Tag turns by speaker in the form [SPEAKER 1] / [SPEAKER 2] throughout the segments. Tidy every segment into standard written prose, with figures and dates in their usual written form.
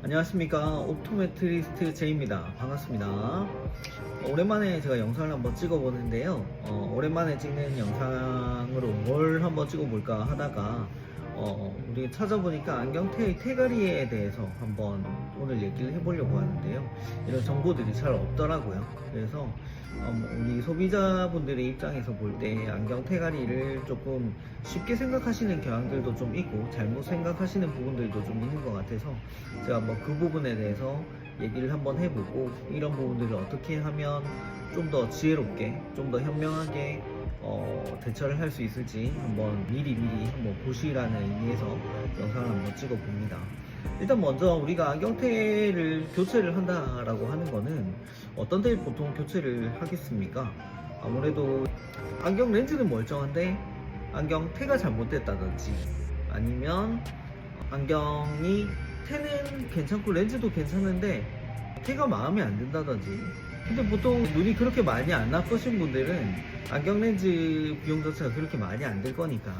[SPEAKER 1] 안녕하십니까, 옵토메트리스트 제이입니다. 반갑습니다. 오랜만에 제가 영상을 한번 찍어보는데요. 오랜만에 찍는 영상으로 뭘 한번 찍어볼까 하다가 우리 찾아보니까 안경테의 테가리에 대해서 한번 오늘 얘기를 해보려고 하는데요. 이런 정보들이 잘 없더라고요. 그래서 우리 소비자분들의 입장에서 볼 때 안경 테가리를 조금 쉽게 생각하시는 경향들도 좀 있고 잘못 생각하시는 부분들도 좀 있는 것 같아서 제가 한번 그 부분에 대해서 얘기를 한번 해보고 이런 부분들을 어떻게 하면 좀 더 지혜롭게 좀 더 현명하게 대처를 할 수 있을지 한번 미리 한번 보시라는 의미에서 영상을 한번 찍어 봅니다. 일단 먼저 우리가 안경테를 교체를 한다라고 하는 거는 어떤 때 보통 교체를 하겠습니까? 아무래도 안경 렌즈는 멀쩡한데 안경테가 잘못됐다든지 아니면 안경이 테는 괜찮고 렌즈도 괜찮은데 테가 마음에 안 든다든지. 근데 보통 눈이 그렇게 많이 안 나쁘신 분들은 안경 렌즈 비용 자체가 그렇게 많이 안 들 거니까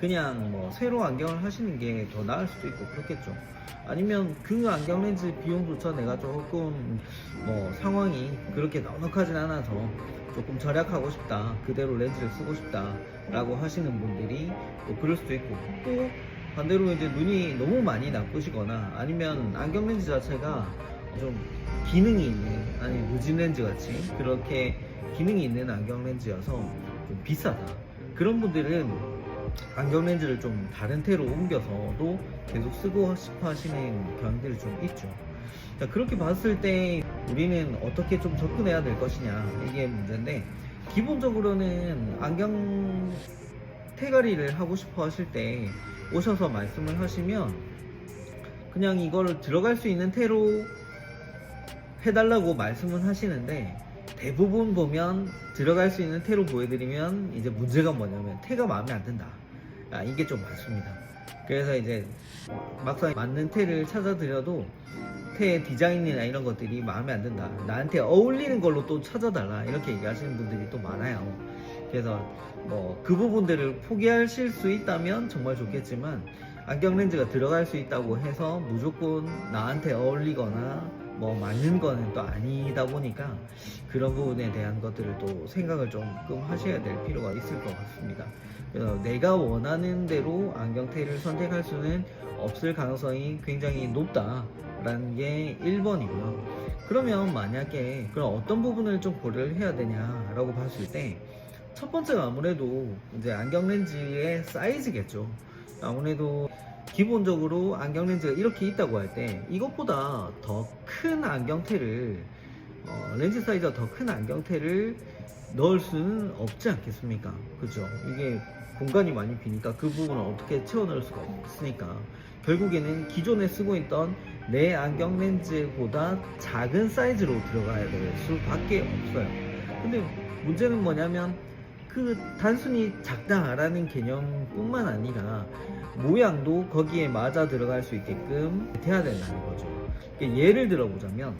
[SPEAKER 1] 그냥 뭐 새로 안경을 하시는 게 더 나을 수도 있고 그렇겠죠. 아니면 그 안경 렌즈 비용조차 내가 조금 뭐 상황이 그렇게 넉넉하진 않아서 조금 절약하고 싶다, 그대로 렌즈를 쓰고 싶다 라고 하시는 분들이 또 그럴 수도 있고, 또 반대로 이제 눈이 너무 많이 나쁘시거나 아니면 안경 렌즈 자체가 좀 기능이 있는, 아니 무진 렌즈 같이 그렇게 기능이 있는 안경 렌즈여서 좀 비싸다, 그런 분들은 안경 렌즈를 좀 다른 테로 옮겨서도 계속 쓰고 싶어 하시는 경향들이 좀 있죠. 자, 그렇게 봤을 때 우리는 어떻게 좀 접근해야 될 것이냐, 이게 문제인데, 기본적으로는 안경 테가리를 하고 싶어 하실 때 오셔서 말씀을 하시면 그냥 이걸 들어갈 수 있는 테로 해달라고 말씀은 하시는데, 대부분 보면 들어갈 수 있는 테로 보여드리면 이제 문제가 뭐냐면 테가 마음에 안 든다, 이게 좀 많습니다. 그래서 이제 막상 맞는 테를 찾아드려도 테의 디자인이나 이런 것들이 마음에 안 든다, 나한테 어울리는 걸로 또 찾아달라, 이렇게 얘기하시는 분들이 또 많아요. 그래서 뭐 그 부분들을 포기하실 수 있다면 정말 좋겠지만, 안경 렌즈가 들어갈 수 있다고 해서 무조건 나한테 어울리거나 뭐 맞는 거는 또 아니다 보니까 그런 부분에 대한 것들을 또 생각을 조금 하셔야 될 필요가 있을 것 같습니다. 그래서 내가 원하는 대로 안경테를 선택할 수는 없을 가능성이 굉장히 높다라는 게 1번이고요. 그러면 만약에 그럼 어떤 부분을 좀 고려를 해야 되냐라고 봤을 때, 첫 번째가 아무래도 이제 안경 렌즈의 사이즈겠죠. 아무래도 기본적으로 안경 렌즈가 이렇게 있다고 할 때 이것보다 더 큰 안경테를 렌즈 사이즈가 더 큰 안경테를 넣을 수는 없지 않겠습니까? 그죠? 이게 공간이 많이 비니까 그 부분을 어떻게 채워 넣을 수가 없으니까 결국에는 기존에 쓰고 있던 내 안경 렌즈보다 작은 사이즈로 들어가야 될 수밖에 없어요. 근데 문제는 뭐냐면 그 단순히 작다라는 개념뿐만 아니라 모양도 거기에 맞아 들어갈 수 있게끔 돼야 된다는 거죠. 예를 들어 보자면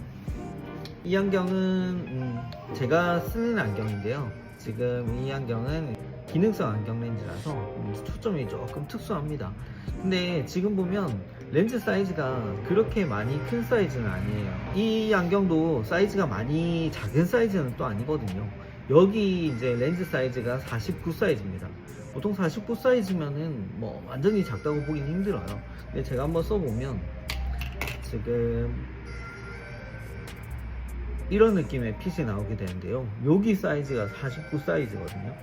[SPEAKER 1] 이 안경은 제가 쓰는 안경인데요. 지금 이 안경은 기능성 안경 렌즈라서 초점이 조금 특수합니다. 근데 지금 보면 렌즈 사이즈가 그렇게 많이 큰 사이즈는 아니에요. 이 안경도 사이즈가 많이 작은 사이즈는 또 아니거든요. 여기 이제 렌즈 사이즈가 49 사이즈입니다. 보통 49 사이즈면은 뭐 완전히 작다고 보긴 힘들어요. 근데 제가 한번 써보면 지금 이런 느낌의 핏이 나오게 되는데요. 여기 사이즈가 49 사이즈거든요.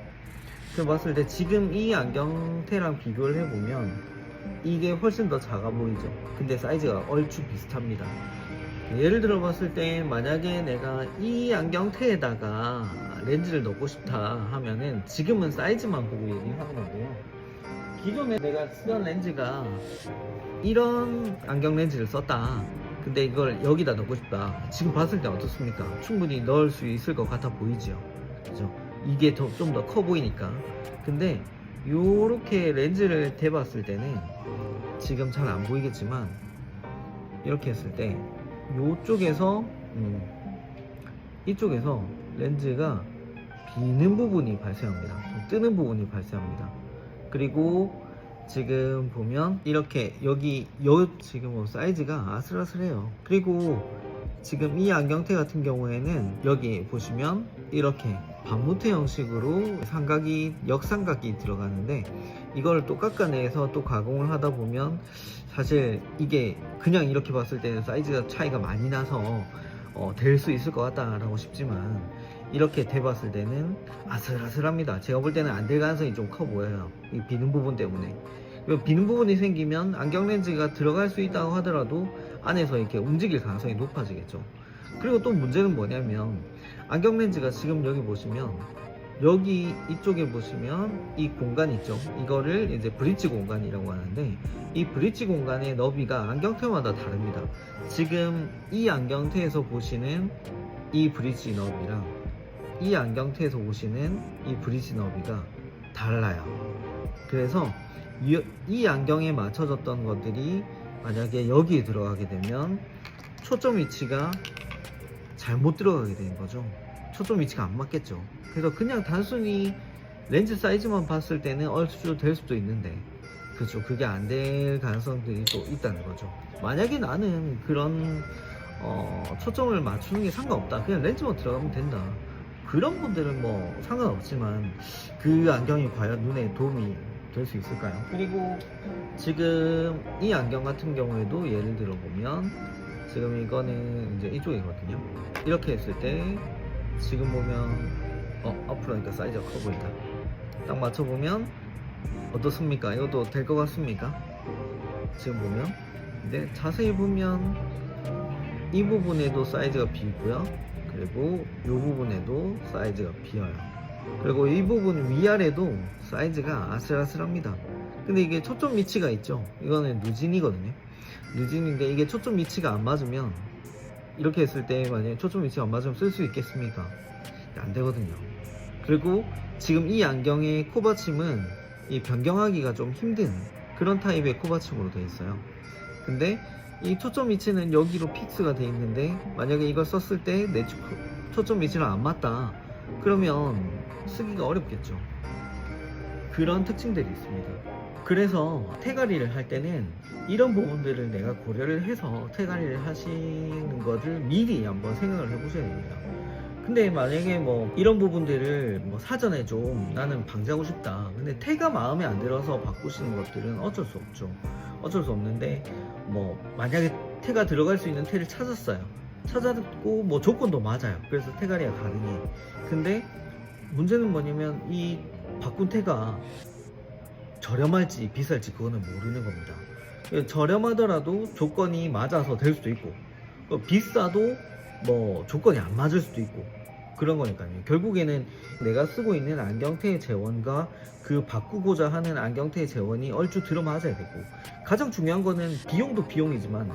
[SPEAKER 1] 그래서 봤을 때 지금 이 안경테랑 비교를 해보면 이게 훨씬 더 작아 보이죠. 근데 사이즈가 얼추 비슷합니다. 예를 들어 봤을 때 만약에 내가 이 안경테에다가 렌즈를 넣고 싶다 하면은 지금은 사이즈만 보고 얘기하는 건데요. 기존에 내가 쓰던 렌즈가 이런 안경 렌즈를 썼다, 근데 이걸 여기다 넣고 싶다, 지금 봤을 때 어떻습니까? 충분히 넣을 수 있을 것 같아 보이죠. 그죠? 이게 좀 더 커 보이니까. 근데 요렇게 렌즈를 대봤을 때는 지금 잘 안 보이겠지만 이렇게 했을 때 요쪽에서 이쪽에서 렌즈가 비는 부분이 발생합니다. 뜨는 부분이 발생합니다. 그리고 지금 보면 이렇게 여기 요 지금 뭐 사이즈가 아슬아슬해요. 그리고 지금 이 안경테 같은 경우에는 여기 보시면 이렇게 반무트 형식으로 삼각이 역삼각이 들어가는데 이걸 또 깎아내서 또 가공을 하다 보면 사실 이게 그냥 이렇게 봤을 때는 사이즈가 차이가 많이 나서 될 수 있을 것 같다라고 싶지만 이렇게 대봤을 때는 아슬아슬합니다. 제가 볼 때는 안 될 가능성이 좀 커 보여요. 이 비는 부분 때문에. 비는 부분이 생기면 안경 렌즈가 들어갈 수 있다고 하더라도 안에서 이렇게 움직일 가능성이 높아지겠죠. 그리고 또 문제는 뭐냐면 안경 렌즈가 지금 여기 보시면 여기 이쪽에 보시면 이 공간 있죠. 이거를 이제 브릿지 공간이라고 하는데 이 브릿지 공간의 너비가 안경테마다 다릅니다. 지금 이 안경테에서 보시는 이 브릿지 너비랑 이 안경테에서 보시는 이 브릿지 너비가 달라요. 그래서 이 안경에 맞춰졌던 것들이 만약에 여기에 들어가게 되면 초점 위치가 잘못 들어가게 되는 거죠. 초점 위치가 안 맞겠죠. 그래서 그냥 단순히 렌즈 사이즈만 봤을 때는 얼추 될 수도 있는데 그렇죠. 그게 안 될 가능성들이 또 있다는 거죠. 만약에 나는 그런 초점을 맞추는 게 상관없다, 그냥 렌즈만 들어가면 된다, 그런 분들은 뭐 상관없지만 그 안경이 과연 눈에 도움이 될 수 있을까요? 그리고 지금 이 안경 같은 경우에도 예를 들어 보면 지금 이거는 이제 이쪽이거든요. 이렇게 했을 때 지금 보면 앞으로 하니까 사이즈가 커 보인다. 딱 맞춰보면 어떻습니까? 이것도 될 것 같습니까? 지금 보면 근데 자세히 보면 이 부분에도 사이즈가 비고요. 그리고 이 부분에도 사이즈가 비어요. 그리고 이 부분 위아래도 사이즈가 아슬아슬합니다. 근데 이게 초점 위치가 있죠. 이거는 누진이거든요. 누진인데 이게 초점 위치가 안 맞으면 이렇게 했을 때 만약에 초점 위치가 안 맞으면 쓸 수 있겠습니까? 안 되거든요. 그리고 지금 이 안경의 코받침은 이 변경하기가 좀 힘든 그런 타입의 코받침으로 되어 있어요. 근데 이 초점 위치는 여기로 픽스가 되어 있는데 만약에 이걸 썼을 때 내 초점 위치랑 안 맞다 그러면 쓰기가 어렵겠죠. 그런 특징들이 있습니다. 그래서 태가리를 할 때는 이런 부분들을 내가 고려를 해서 태가리를 하시는 것을 미리 한번 생각을 해보셔야 됩니다. 근데 만약에 뭐 이런 부분들을 뭐 사전에 좀 나는 방지하고 싶다, 근데 태가 마음에 안 들어서 바꾸시는 것들은 어쩔 수 없죠. 어쩔 수 없는데 뭐 만약에 태가 들어갈 수 있는 태를 찾았고 뭐 조건도 맞아요. 그래서 태가리가 가능해. 근데 문제는 뭐냐면 이 바꾼 태가 저렴할지 비쌀지 그거는 모르는 겁니다. 저렴하더라도 조건이 맞아서 될 수도 있고 비싸도 뭐 조건이 안 맞을 수도 있고 그런 거니까요. 결국에는 내가 쓰고 있는 안경테의 재원과 그 바꾸고자 하는 안경테의 재원이 얼추 들어맞아야 되고, 가장 중요한 거는 비용도 비용이지만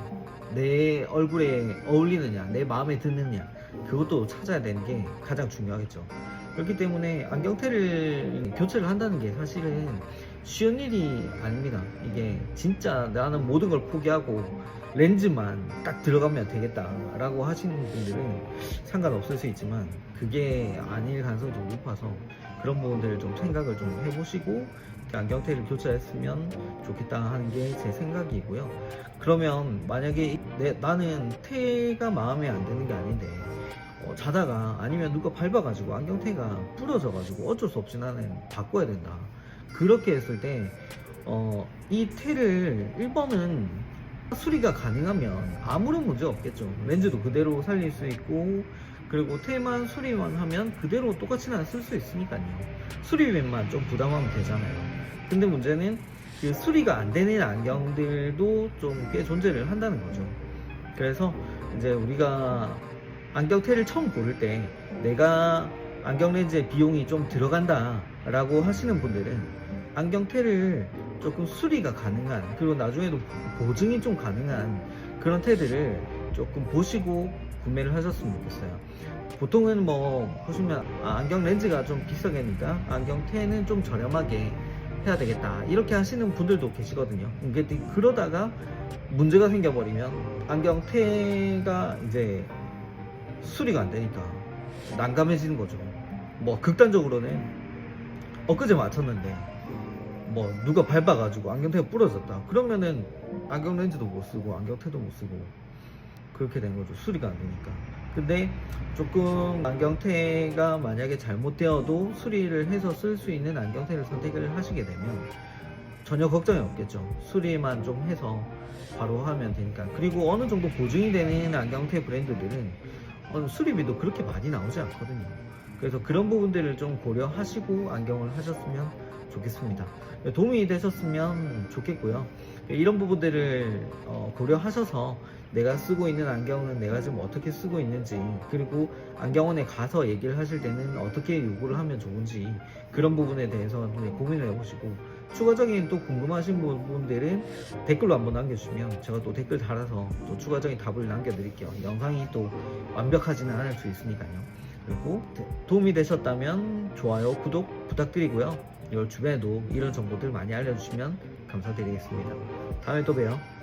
[SPEAKER 1] 내 얼굴에 어울리느냐, 내 마음에 드느냐, 그것도 찾아야 되는 게 가장 중요하겠죠. 그렇기 때문에 안경테를 교체를 한다는 게 사실은 쉬운 일이 아닙니다. 이게 진짜 나는 모든 걸 포기하고 렌즈만 딱 들어가면 되겠다라고 하시는 분들은 상관없을 수 있지만 그게 아닐 가능성이 좀 높아서 그런 부분들을 좀 생각을 좀 해보시고 안경테를 교체했으면 좋겠다 하는 게 제 생각이고요. 그러면 만약에 나는 테가 마음에 안 드는 게 아닌데 자다가 아니면 누가 밟아가지고 안경테가 부러져가지고 어쩔 수 없이 나는 바꿔야 된다, 그렇게 했을 때 이 테를 1번은 수리가 가능하면 아무런 문제 없겠죠. 렌즈도 그대로 살릴 수 있고, 그리고 테만 수리만 하면 그대로 똑같이 난 쓸 수 있으니까요. 수리비만 좀 부담하면 되잖아요. 근데 문제는 그 수리가 안 되는 안경들도 좀 꽤 존재를 한다는 거죠. 그래서 이제 우리가 안경테를 처음 고를 때 내가 안경 렌즈에 비용이 좀 들어간다 라고 하시는 분들은 안경테를 조금 수리가 가능한, 그리고 나중에도 보증이 좀 가능한 그런 테들을 조금 보시고 구매를 하셨으면 좋겠어요. 보통은 뭐 보시면 안경 렌즈가 좀 비싸게니까 안경테는 좀 저렴하게 해야 되겠다 이렇게 하시는 분들도 계시거든요. 그러다가 문제가 생겨버리면 안경테가 이제 수리가 안 되니까 난감해지는 거죠. 뭐 극단적으로는 엊그제 맞췄는데 뭐 누가 밟아가지고 안경테가 부러졌다. 그러면은 안경 렌즈도 못 쓰고 안경테도 못 쓰고 그렇게 된 거죠. 수리가 안 되니까. 근데 조금 안경테가 만약에 잘못되어도 수리를 해서 쓸 수 있는 안경테를 선택을 하시게 되면 전혀 걱정이 없겠죠. 수리만 좀 해서 바로 하면 되니까. 그리고 어느 정도 보증이 되는 안경테 브랜드들은 수리비도 그렇게 많이 나오지 않거든요. 그래서 그런 부분들을 좀 고려하시고 안경을 하셨으면 좋겠습니다. 도움이 되셨으면 좋겠고요. 이런 부분들을 고려하셔서 내가 쓰고 있는 안경은 내가 지금 어떻게 쓰고 있는지, 그리고 안경원에 가서 얘기를 하실 때는 어떻게 요구를 하면 좋은지, 그런 부분에 대해서 고민을 해보시고, 추가적인 또 궁금하신 부분들은 댓글로 한번 남겨주시면 제가 또 댓글 달아서 또 추가적인 답을 남겨드릴게요. 영상이 또 완벽하지는 않을 수 있으니까요. 그리고 도움이 되셨다면 좋아요, 구독 부탁드리고요. 이 주변에도 이런 정보들 많이 알려주시면 감사드리겠습니다. 다음에 또 봬요.